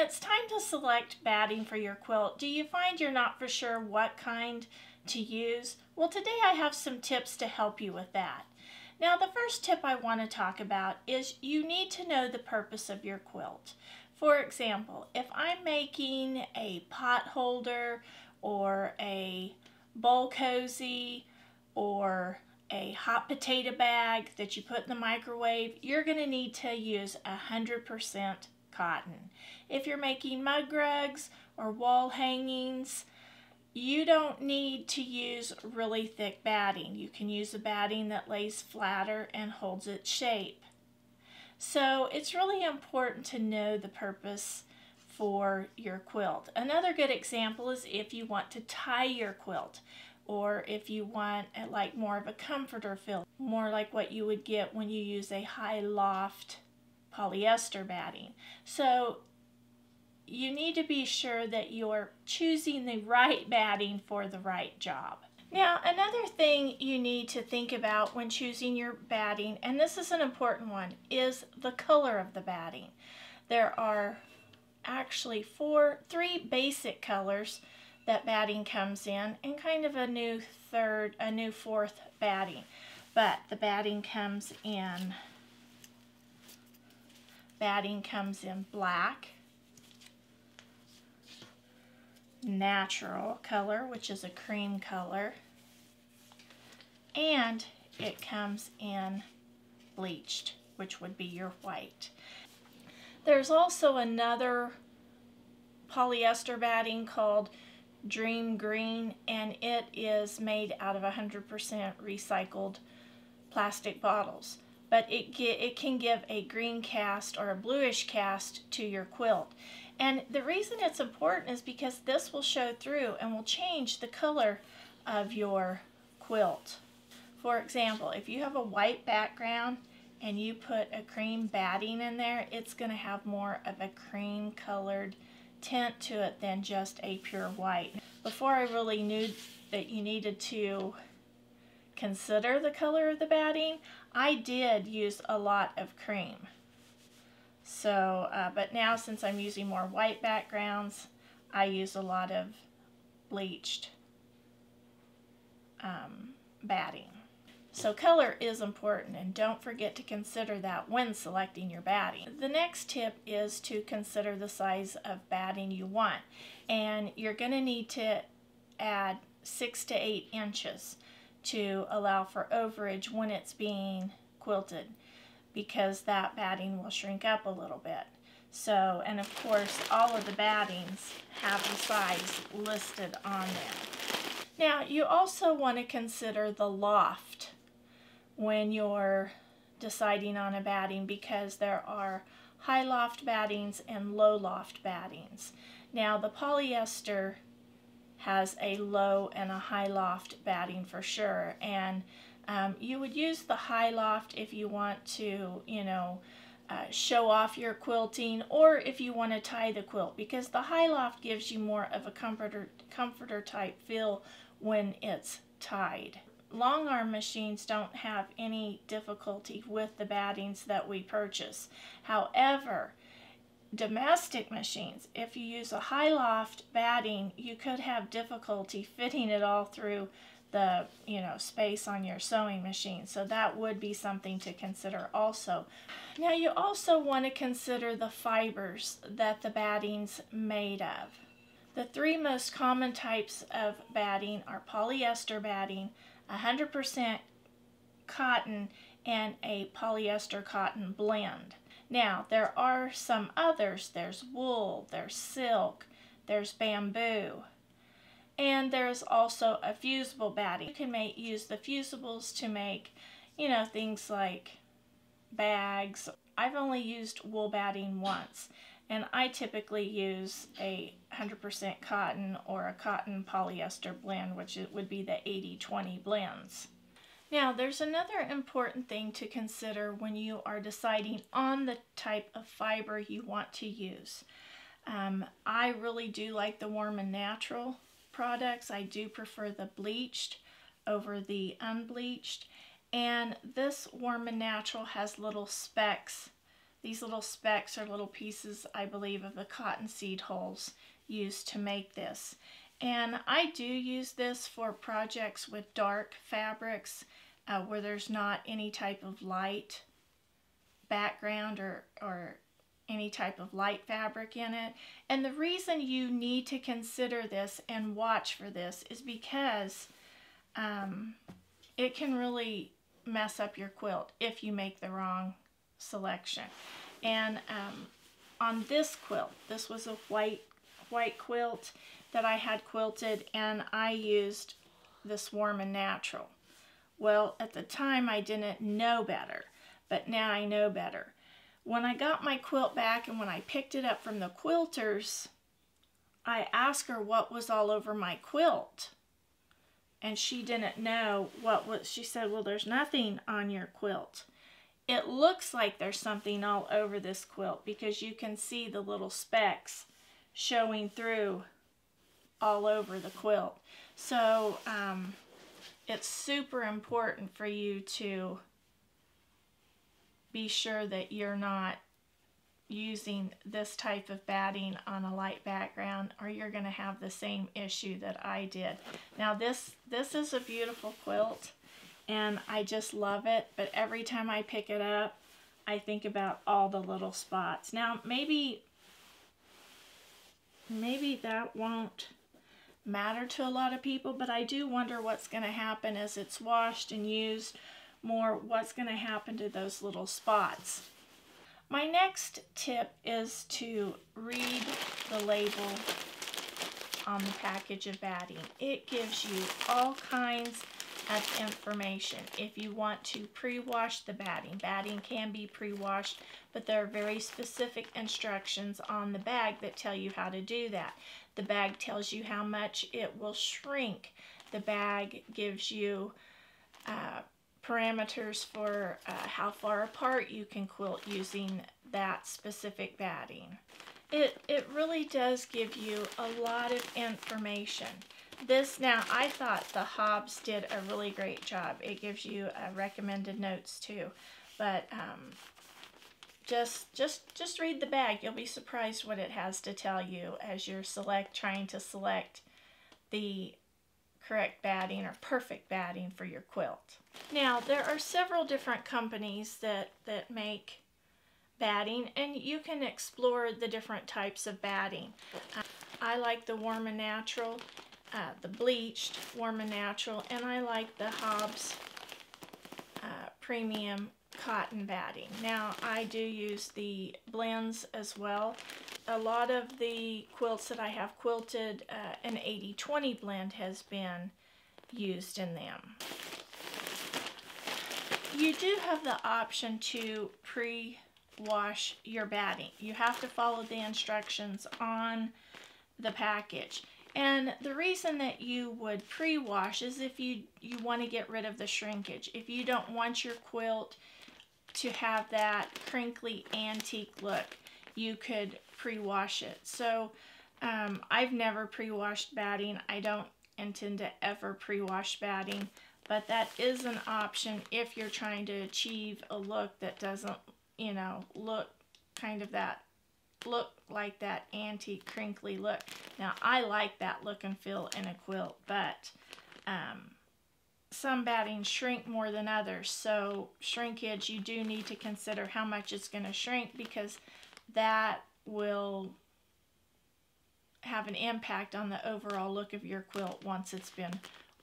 it's time to select batting for your quilt, do you find you're not for sure what kind to use? Well, today I have some tips to help you with that. Now, the first tip I want to talk about is you need to know the purpose of your quilt. For example, if I'm making a pot holder or a bowl cozy or a hot potato bag that you put in the microwave, you're going to need to use 100% cotton. If you're making mug rugs or wall hangings, you don't need to use really thick batting. You can use a batting that lays flatter and holds its shape. So it's really important to know the purpose for your quilt. Another good example is if you want to tie your quilt, or if you want like more of a comforter feel, more like what you would get when you use a high loft polyester batting. So you need to be sure that you're choosing the right batting for the right job. Now, another thing you need to think about when choosing your batting, and this is an important one, is the color of the batting. There are actually three basic colors that batting comes in, and kind of a new fourth batting. But the batting comes in black, natural color, which is a cream color, and it comes in bleached, which would be your white. There's also another polyester batting called Dream Green, and it is made out of 100% recycled plastic bottles, but it can give a green cast or a bluish cast to your quilt. And the reason it's important is because this will show through and will change the color of your quilt. For example, if you have a white background and you put a cream batting in there, it's going to have more of a cream colored tint to it than just a pure white. Before I really knew that you needed to consider the color of the batting, I did use a lot of cream. So, but now since I'm using more white backgrounds, I use a lot of bleached batting. So color is important, and don't forget to consider that when selecting your batting. The next tip is to consider the size of batting you want, and you're going to need to add 6 to 8 inches to allow for overage when it's being quilted, because that batting will shrink up a little bit. So, and of course, all of the battings have the size listed on there. Now, you also want to consider the loft when you're deciding on a batting, because there are high loft battings and low loft battings. Now, the polyester has a low and a high loft batting for sure, and you would use the high loft if you want to, show off your quilting, or if you want to tie the quilt, because the high loft gives you more of a comforter type feel when it's tied. Long arm machines don't have any difficulty with the battings that we purchase. However, domestic machines, if you use a high loft batting, you could have difficulty fitting it all through the space on your sewing machine. So that would be something to consider also. Now, you also want to consider the fibers that the batting's made of. The three most common types of batting are polyester batting, 100% cotton, and a polyester cotton blend. Now, there are some others. There's wool, there's silk, there's bamboo, and there's also a fusible batting. You can use the fusibles to make, things like bags. I've only used wool batting once, and I typically use a 100% cotton or a cotton polyester blend, which would be the 80-20 blends. Now, there's another important thing to consider when you are deciding on the type of fiber you want to use. I really do like the Warm and Natural products. I do prefer the bleached over the unbleached, and this Warm and Natural has little specks. These little specks are little pieces, I believe, of the cottonseed hulls used to make this. And I do use this for projects with dark fabrics where there's not any type of light background or any type of light fabric in it. And the reason you need to consider this and watch for this is because it can really mess up your quilt if you make the wrong selection. And on this quilt, this was a white quilt that I had quilted, and I used this Warm and Natural. Well, at the time I didn't know better, but now I know better. When I got my quilt back and when I picked it up from the quilters, I asked her what was all over my quilt. And she didn't know what was. She said, well, there's nothing on your quilt. It looks like there's something all over this quilt because you can see the little specks showing through all over the quilt. So it's super important for you to be sure that you're not using this type of batting on a light background, or you're going to have the same issue that I did. Now this is a beautiful quilt and I just love it, but every time I pick it up I think about all the little spots. Now maybe that won't matter to a lot of people, but I do wonder what's going to happen as it's washed and used more. What's going to happen to those little spots? My next tip is to read the label on the package of batting. It gives you all kinds of information. If you want to pre-wash the batting, batting can be pre-washed, but there are very specific instructions on the bag that tell you how to do that. The bag tells you how much it will shrink. The bag gives you parameters for how far apart you can quilt using that specific batting. It really does give you a lot of information. Now I thought the Hobbs did a really great job. It gives you recommended notes too, but just read the bag. You'll be surprised what it has to tell you as you're trying to select the correct batting or perfect batting for your quilt. Now there are several different companies that make batting, and you can explore the different types of batting. I like the Warm and Natural, the bleached Warm and Natural, and I like the Hobbs premium cotton batting. Now I do use the blends as well. A lot of the quilts that I have quilted, an 80-20 blend has been used in them. You do have the option to pre-wash your batting. You have to follow the instructions on the package. And the reason that you would pre-wash is if you want to get rid of the shrinkage. If you don't want your quilt to have that crinkly antique look, you could pre-wash it. So I've never pre-washed batting. I don't intend to ever pre-wash batting, but that is an option if you're trying to achieve a look that doesn't, you know, look like that antique crinkly look. Now I like that look and feel in a quilt, but some batting shrink more than others. So shrinkage, you do need to consider how much it's going to shrink, because that will have an impact on the overall look of your quilt once it's been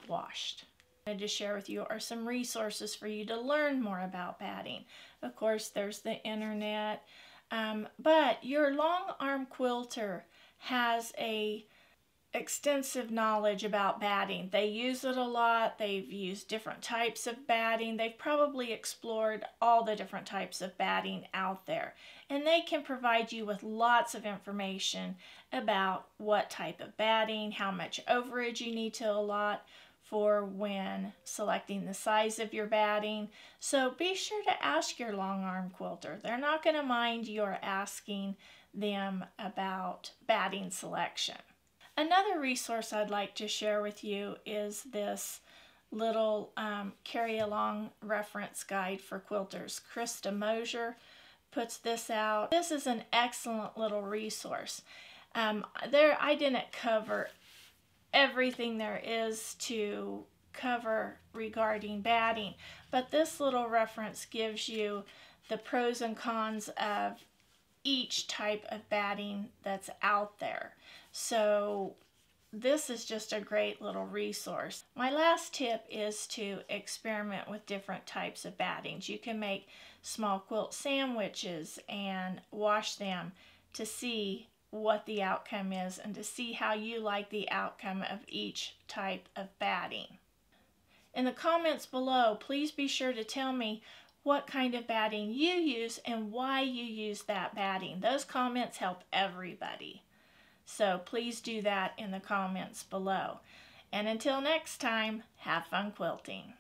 washed. What I wanted to share with you are some resources for you to learn more about batting. Of course, there's the internet, but your long arm quilter has a extensive knowledge about batting. They use it a lot. They've used different types of batting. They've probably explored all the different types of batting out there, and they can provide you with lots of information about what type of batting, how much overage you need to allot for when selecting the size of your batting. So be sure to ask your long arm quilter. They're not going to mind your asking them about batting selection. Another resource I'd like to share with you is this little carry-along reference guide for quilters. Krista Mosier puts this out. This is an excellent little resource. I didn't cover everything there is to cover regarding batting, but this little reference gives you the pros and cons of each type of batting that's out there. So this is just a great little resource. My last tip is to experiment with different types of battings. You can make small quilt sandwiches and wash them to see what the outcome is and to see how you like the outcome of each type of batting. In the comments below, please be sure to tell me what kind of batting you use and why you use that batting. Those comments help everybody. So please do that in the comments below. And until next time, have fun quilting.